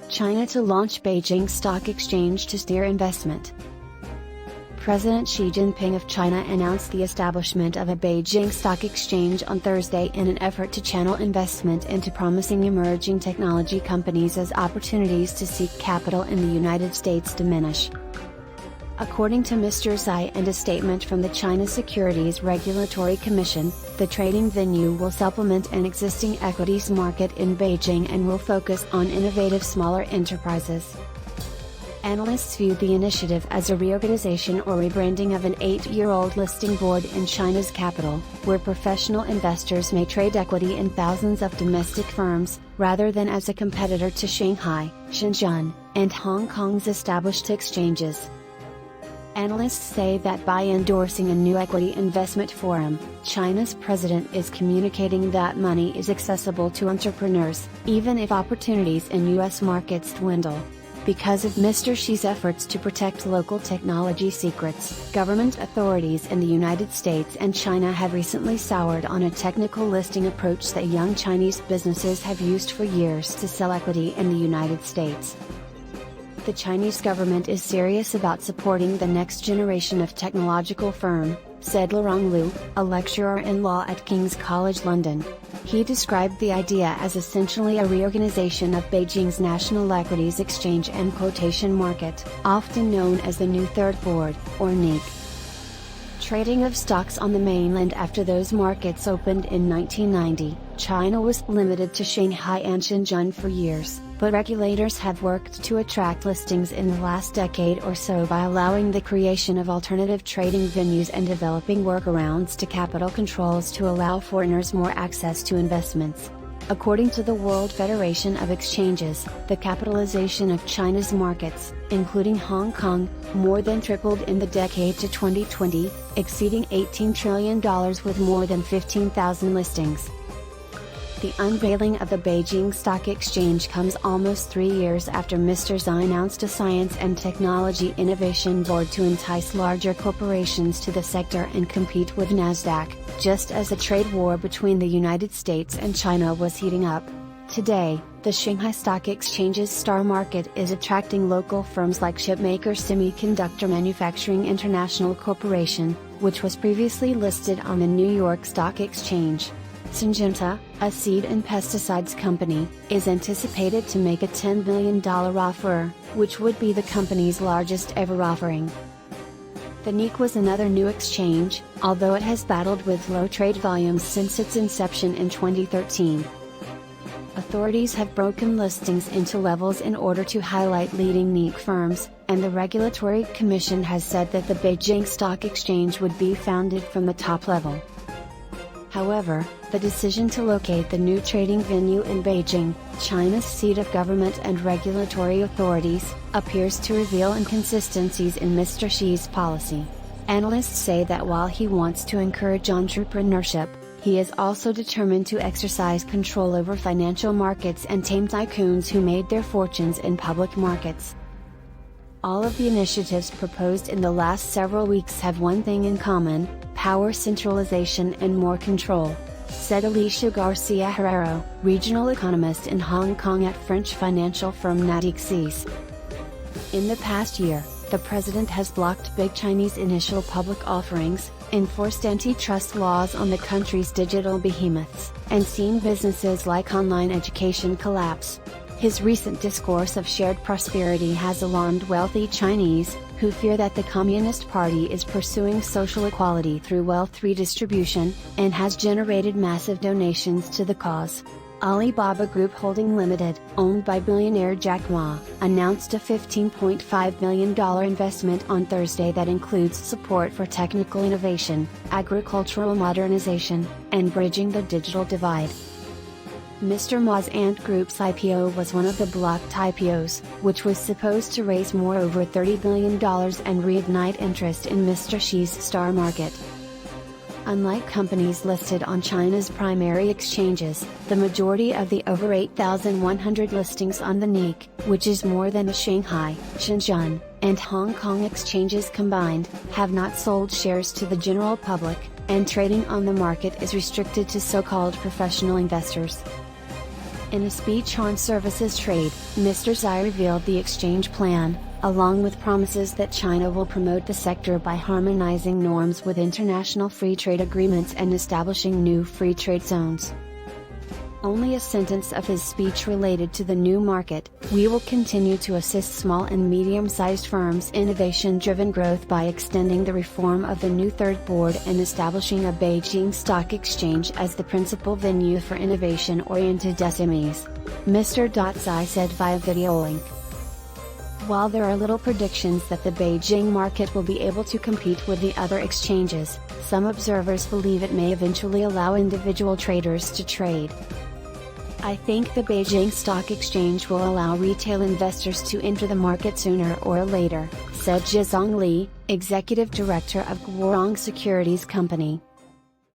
China to launch Beijing Stock Exchange to steer investment. President Xi Jinping of China announced the establishment of a Beijing Stock Exchange on Thursday in an effort to channel investment into promising emerging technology companies as opportunities to seek capital in the United States diminish. According to Mr. Xi and a statement from the China Securities Regulatory Commission, the trading venue will supplement an existing equities market in Beijing and will focus on innovative smaller enterprises. Analysts viewed the initiative as a reorganization or rebranding of an 8-year-old listing board in China's capital, where professional investors may trade equity in thousands of domestic firms, rather than as a competitor to Shanghai, Shenzhen, and Hong Kong's established exchanges. Analysts say that by endorsing a new equity investment forum, China's president is communicating that money is accessible to entrepreneurs, even if opportunities in U.S. markets dwindle. Because of Mr. Xi's efforts to protect local technology secrets, government authorities in the United States and China have recently soured on a technical listing approach that young Chinese businesses have used for years to sell equity in the United States. The Chinese government is serious about supporting the next generation of technological firm, said Laurent Liu, a lecturer in law at King's College London. He described the idea as essentially a reorganization of Beijing's national equities exchange and quotation market, often known as the New Third Board, or NEC. Trading of stocks on the mainland after those markets opened in 1990, China was limited to Shanghai and Shenzhen for years, but regulators have worked to attract listings in the last decade or so by allowing the creation of alternative trading venues and developing workarounds to capital controls to allow foreigners more access to investments. According to the World Federation of Exchanges, the capitalization of China's markets, including Hong Kong, more than tripled in the decade to 2020, exceeding $18 trillion with more than 15,000 listings. The unveiling of the Beijing Stock Exchange comes almost 3 years after Mr. Xi announced a Science and Technology Innovation Board to entice larger corporations to the sector and compete with Nasdaq, just as a trade war between the United States and China was heating up. Today, the Shanghai Stock Exchange's star market is attracting local firms like chipmaker Semiconductor Manufacturing International Corporation, which was previously listed on the New York Stock Exchange. Syngenta, a seed and pesticides company, is anticipated to make a $10 billion offer, which would be the company's largest ever offering. The NEC was another new exchange, although it has battled with low trade volumes since its inception in 2013. Authorities have broken listings into levels in order to highlight leading NEC firms, and the Regulatory Commission has said that the Beijing Stock Exchange would be founded from the top level. However, the decision to locate the new trading venue in Beijing, China's seat of government and regulatory authorities, appears to reveal inconsistencies in Mr. Xi's policy. Analysts say that while he wants to encourage entrepreneurship, he is also determined to exercise control over financial markets and tame tycoons who made their fortunes in public markets. All of the initiatives proposed in the last several weeks have one thing in common: power centralization and more control, said Alicia Garcia Herrero, regional economist in Hong Kong at French financial firm Natixis. In the past year, the president has blocked big Chinese initial public offerings, enforced antitrust laws on the country's digital behemoths, and seen businesses like online education collapse. His recent discourse of shared prosperity has alarmed wealthy Chinese, who fear that the Communist Party is pursuing social equality through wealth redistribution, and has generated massive donations to the cause. Alibaba Group Holding Limited, owned by billionaire Jack Ma, announced a $15.5 million investment on Thursday that includes support for technical innovation, agricultural modernization, and bridging the digital divide. Mr. Ma's Ant Group's IPO was one of the blocked IPOs, which was supposed to raise more over $30 billion and reignite interest in Mr. Xi's star market. Unlike companies listed on China's primary exchanges, the majority of the over 8,100 listings on the NEC, which is more than the Shanghai, Shenzhen, and Hong Kong exchanges combined, have not sold shares to the general public, and trading on the market is restricted to so-called professional investors. In a speech on services trade, Mr. Xi revealed the exchange plan, along with promises that China will promote the sector by harmonizing norms with international free trade agreements and establishing new free trade zones. Only a sentence of his speech related to the new market: "We will continue to assist small and medium-sized firms' innovation-driven growth by extending the reform of the new third board and establishing a Beijing Stock Exchange as the principal venue for innovation-oriented SMEs," Mr. Xi said via video link. While there are little predictions that the Beijing market will be able to compete with the other exchanges, some observers believe it may eventually allow individual traders to trade. "I think the Beijing Stock Exchange will allow retail investors to enter the market sooner or later," said Zhizong Li, executive director of Guorong Securities Company.